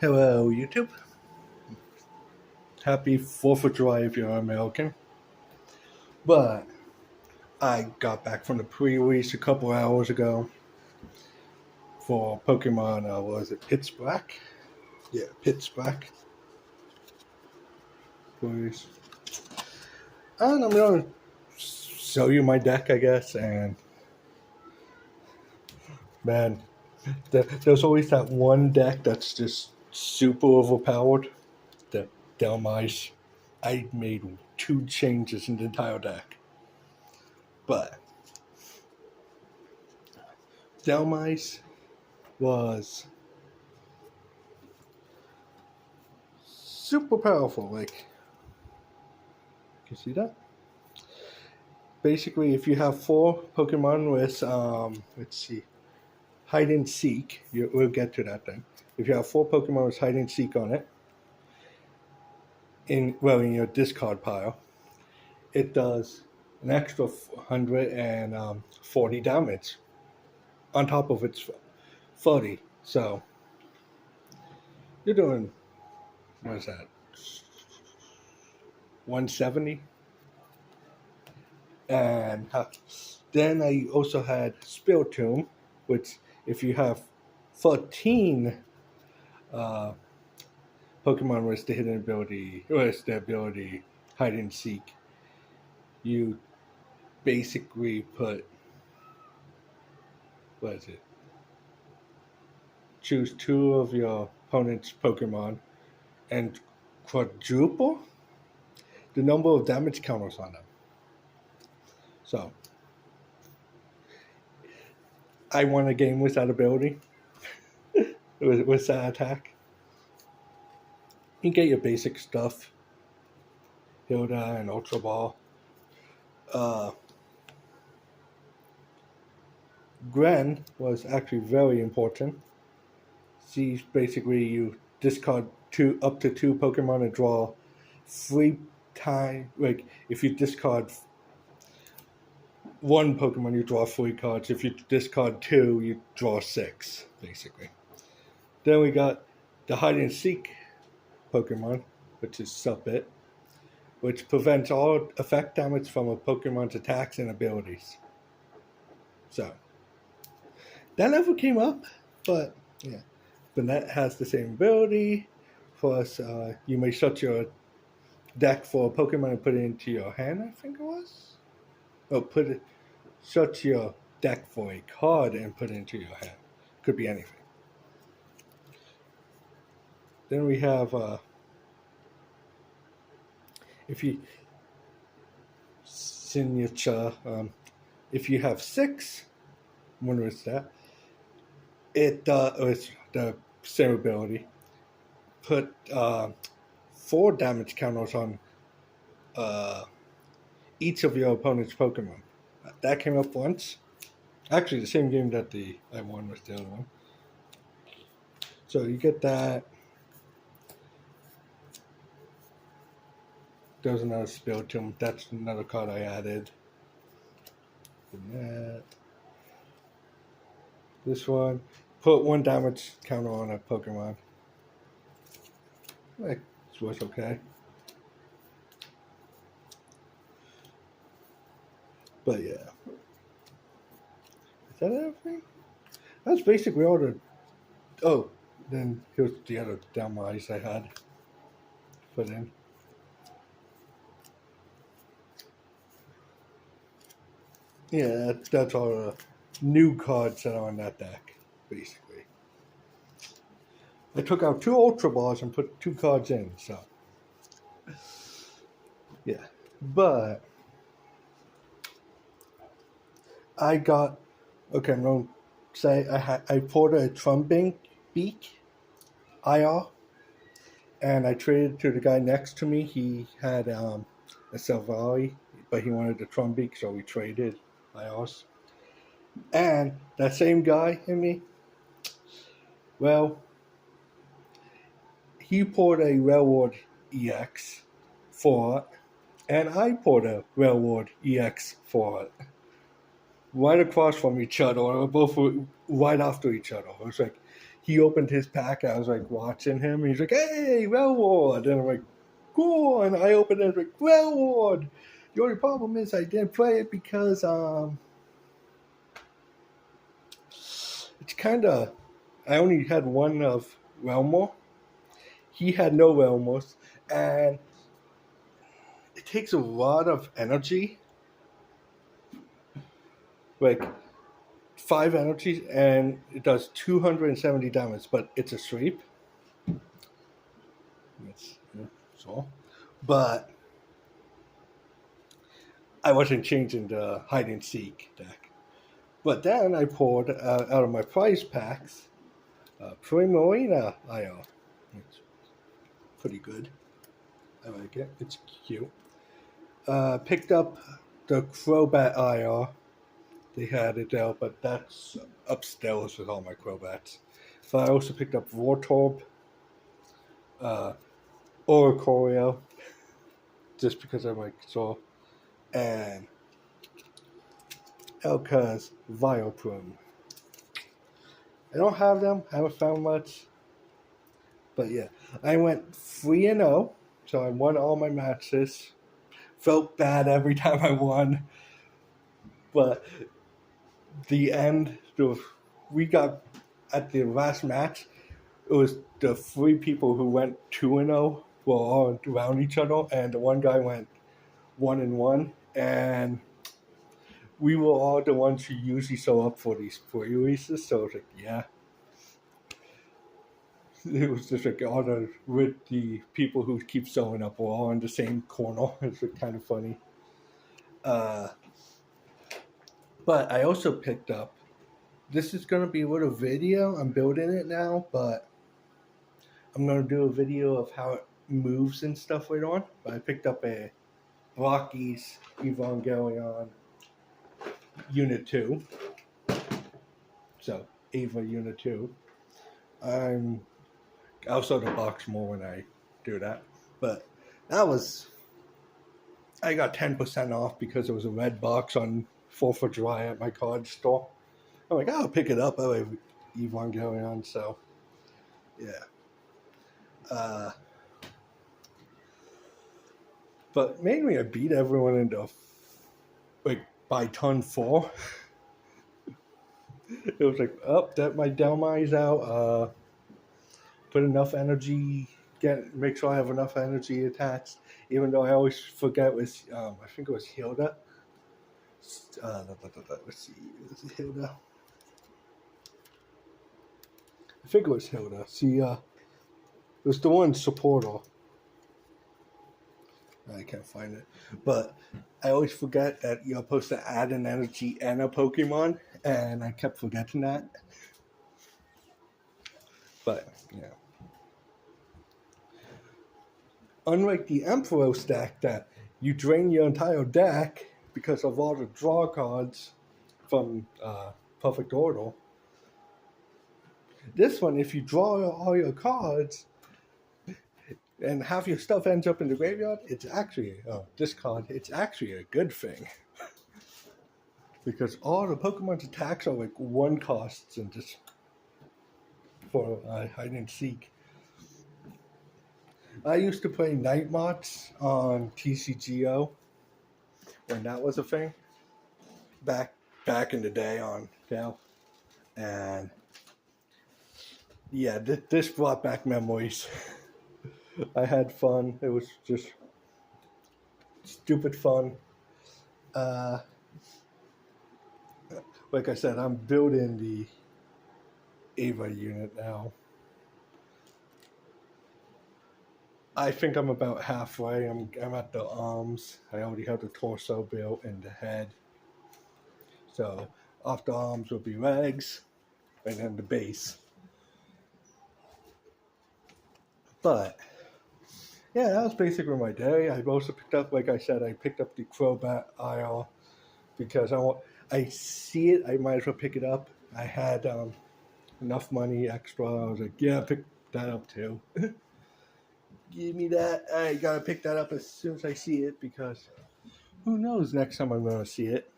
Hello, YouTube. Happy 4th of July if you're American. But I got back from the pre-release a couple hours ago for Pokemon, what was it, Pitch Black? Yeah, Pitch Black. Please. And I'm going to show you my deck, I guess. And, man, there's always that one deck that's just super overpowered. The Dhelmise. I made 2 changes in the entire deck. But Dhelmise was super powerful. Like, you see that? Basically, if you have 4 Pokemon with, let's see, hide and seek, we'll get to that then. If you have 4 Pokemon with hide and seek on it, in your discard pile, it does an extra 140 damage on top of its 40. So you're doing, what is that, 170? And then I also had Spiritomb, which if you have 13 Pokemon with the hidden ability, with the ability hide and seek, you basically put, what is it? Choose 2 of your opponent's Pokemon and quadruple the number of damage counters on them. So, I won a game with that ability, with that attack. You get your basic stuff, Hilda and Ultra Ball. Gren was actually very important. She's basically, you discard up to 2 Pokemon and draw 3 times. Like, if you discard 1 Pokemon, you draw 3 cards. If you discard 2, you draw 6, basically. Then we got the hide and seek Pokemon, which is Subbit, which prevents all effect damage from a Pokemon's attacks and abilities. So, that never came up, but yeah. Banette has the same ability. Plus, you may shut your deck for a Pokemon and put it into your hand, I think it was. Oh, shut your deck for a card and put it into your hand. Could be anything. Then we have, if you signature, if you have 6, I wonder what's that. It's the same ability. Put 4 damage counters on each of your opponent's Pokemon. That came up once. Actually, the same game that I won was the other one. So you get that. There's another Spiritomb. That's another card I added. And this one. Put 1 damage counter on a Pokemon. It was okay. But yeah. Is that everything? That's basically all the... Oh, then here's the other Dhelmise I had put in. Yeah, that's all the new cards that are on that deck, basically. I took out 2 Ultra Balls and put 2 cards in, so. Yeah. But I got, okay, I'm going to say I poured a Trumbeak IR, and I traded to the guy next to me. He had a Silvally, but he wanted the Trumbeak, so we traded IRs. And that same guy and me, well, he poured a Railroad EX for it, and I poured a Railroad EX for it. Right across from each other. right after each other. It was like he opened his pack. I was like watching him. And he's like, "Hey, Railroad," and I'm like, "Cool." And I opened it. I was like, "Railroad." The only problem is I didn't play it because it's kind of I only had one of Realmore. He had no Realmors, and it takes a lot of energy, like 5 energies, and it does 270 damage. But it's a sweep. So, but I wasn't changing the hide and seek deck. But then I pulled out of my prize packs Primorina IO. It's pretty good. I like it. It's cute. Picked up the Crobat IR. They had it there, but that's upstairs with all my Crobats. So I also picked up Vortorb, Oricorio, just because I like so, and Elka's Vileplume. I don't have them. Haven't found much. But yeah, I went 3-0, so I won all my matches. Felt bad every time I won, but the end, we got at the last match. It was the 3 people who went 2-0 were all around each other, and the one guy went 1-1, and we were all the ones who usually show up for these pre-releases. So I was like, yeah. It was just like all the people who keep showing up were all in the same corner. It's kind of funny. But I also picked up. This is going to be a little video. I'm building it now, but I'm going to do a video of how it moves and stuff later on. But I picked up a Rockies Evangelion Unit 2. So, Eva Unit 2. I'll show the box more when I do that. But that was... I got 10% off because it was a red box on 4th of July at my card store. I'm like, I'll pick it up. I like Evangelion, so yeah. But mainly I beat everyone into by turn 4. It was like, that my Dhelmai's out. Put enough energy, make sure I have enough energy attached. Even though I always forget I think it was Hilda. Let's see, was it Hilda? I think it was Hilda. She it was the one supporter. I can't find it. But I always forget that you're supposed to add an energy and a Pokemon, and I kept forgetting that. But, yeah. Unlike the Ampharos deck that you drain your entire deck because of all the draw cards from Perfect Order, this one, if you draw all your cards and half your stuff ends up in the graveyard, it's actually it's actually a good thing. Because all the Pokemon's attacks are like 1 costs and just for hide and seek. I used to play Nightmots on TCGO when that was a thing. Back in the day on Cal. And yeah, this brought back memories. I had fun. It was just stupid fun. Like I said, I'm building the Ava unit now. I think I'm about halfway. I'm at the arms. I already have the torso built and the head. So off the arms will be legs, and then the base. But yeah, that was basically my day. I also picked up, like I said, I picked up the Crobat IR because I see it. I might as well pick it up. I had enough money extra. I was like, yeah, pick that up too. Give me that. I gotta pick that up as soon as I see it because who knows next time I'm gonna see it.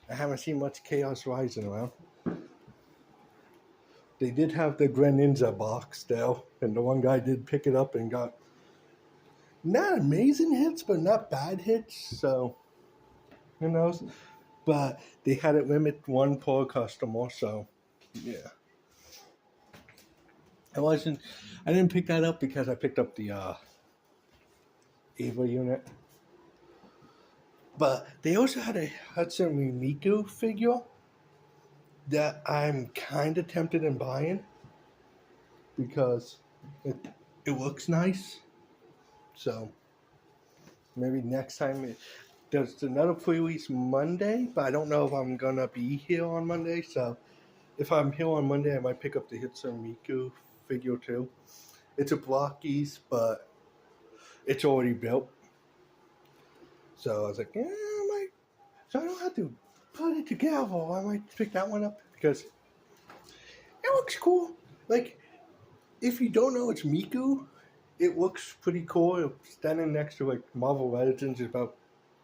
I haven't seen much Chaos Rising around. they did have the Greninja box though, and the one guy did pick it up and got not amazing hits, but not bad hits. So who knows? But they had it limit one per customer, so yeah. I didn't pick that up because I picked up the Ava unit. But they also had a Hatsune Miku figure that I'm kind of tempted in buying because it looks nice. So maybe next time. There's another pre-release Monday, but I don't know if I'm gonna be here on Monday. So if I'm here on Monday, I might pick up the Hatsune Miku figure too. It's a Blockies, but it's already built. So I was like, yeah, I might. So I don't have to put it together. I might pick that one up because it looks cool. Like, if you don't know it's Miku, it looks pretty cool. Standing next to like Marvel Legends is about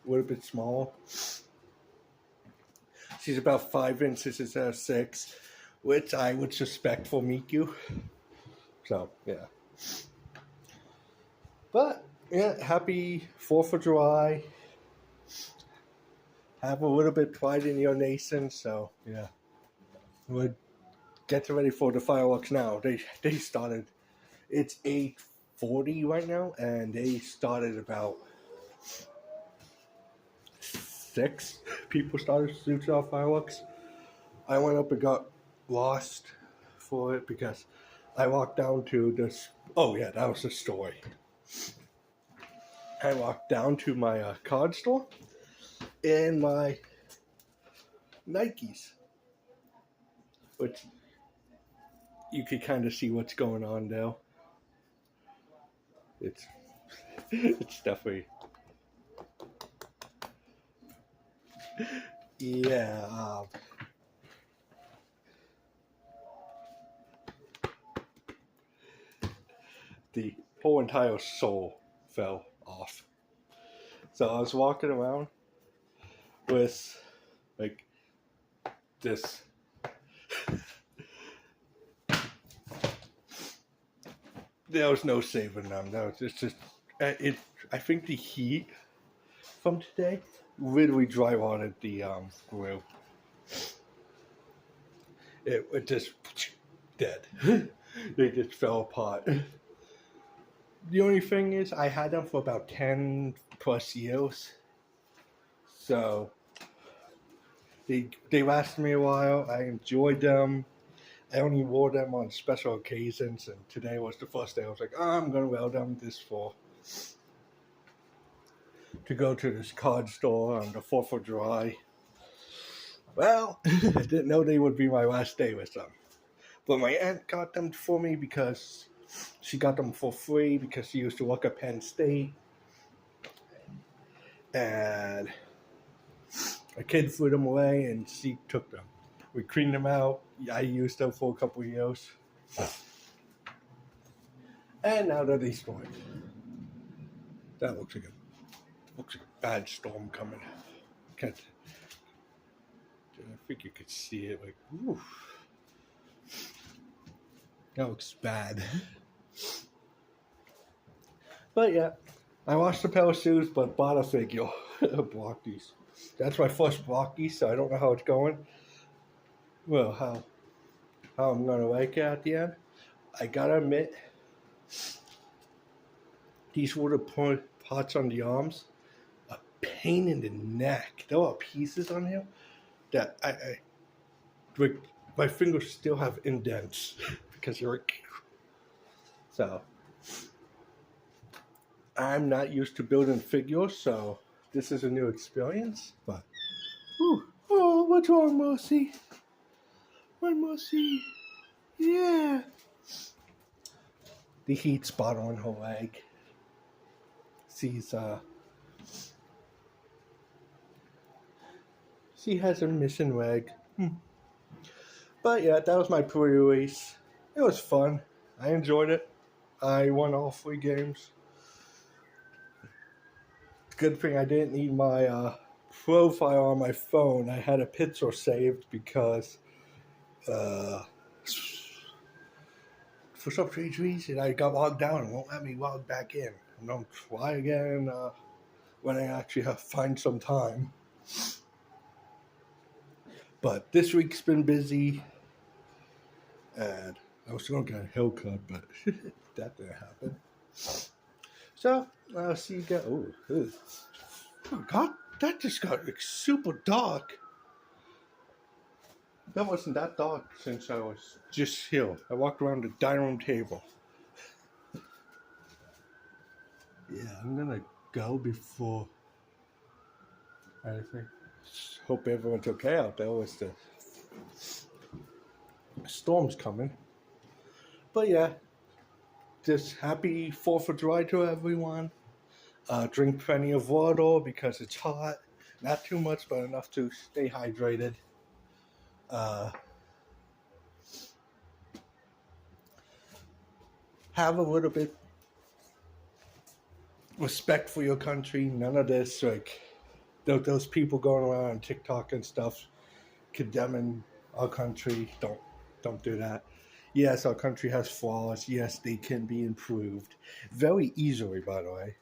a little bit small. She's about 5 inches instead of 6, which I would suspect for Miku. So yeah. But yeah, happy 4th of July. Have a little bit pride in your nation. So yeah, we'll get ready for the fireworks now. They started. It's 8:40 right now, and they started about 6. People started shooting off fireworks. I went up and got lost for it because I walked down to this. Oh yeah, that was the story. I walked down to my card store and my Nikes, which you could kind of see what's going on now. It's it's definitely yeah. The whole entire sole fell off. So I was walking around with like this. There was no saving them. That was just it. I think the heat from today literally dry rotted the grill. It just dead. They just fell apart. The only thing is, I had them for about 10 plus years, so they lasted me a while. I enjoyed them. I only wore them on special occasions, and today was the first day I was like, oh, I'm gonna wear them to go to this card store on the 4th of July. Well, I didn't know they would be my last day with them. But my aunt got them for me because she got them for free because she used to work at Penn State. And a kid threw them away and she took them. We cleaned them out. I used them for a couple of years. And now they're destroyed. That looks like a bad storm coming. I think you could see it like, ooh. That looks bad. But yeah, I watched a pair of shoes, but bought a figure. Blockies. That's my first Blocky, so I don't know how it's going. Well, how I'm gonna like it at the end. I gotta admit, these wooden parts on the arms, a pain in the neck. There are pieces on here that my fingers still have indents because you're. So I'm not used to building figures, so this is a new experience. But oh, what's wrong, Mercy? My Mercy, yeah. The heat spot on her leg. She has a missing leg. But yeah, that was my pre-release. It was fun. I enjoyed it. I won all 3 games. Good thing I didn't need my profile on my phone. I had a picture saved because for some strange reason, I got logged out and won't let me log back in. I'm going to try again when I actually find some time. But this week's been busy, and I was going to get a haircut, but that didn't happen. So, I'll see you guys. Oh, God, that just got like, super dark. That wasn't that dark since I was just here. I walked around the dining room table. Yeah, I'm gonna go before anything. Hope everyone's okay out there with the storm's coming. But yeah, just happy 4th of July to everyone. Drink plenty of water because it's hot. Not too much, but enough to stay hydrated. Have a little bit respect for your country. None of this like those people going around on TikTok and stuff condemning our country. Don't do that. Yes, our country has flaws. Yes, they can be improved very easily, by the way.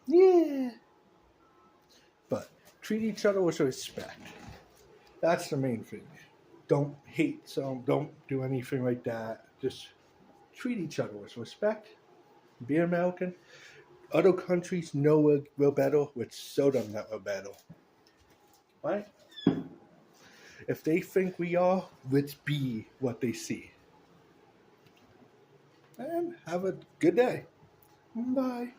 Yeah. But treat each other with respect. That's the main thing. Don't hate some, don't do anything like that. Just treat each other with respect. Be American. Other countries know we're better, which show them that we're better. Right? If they think we are, let's be what they see. And have a good day. Bye.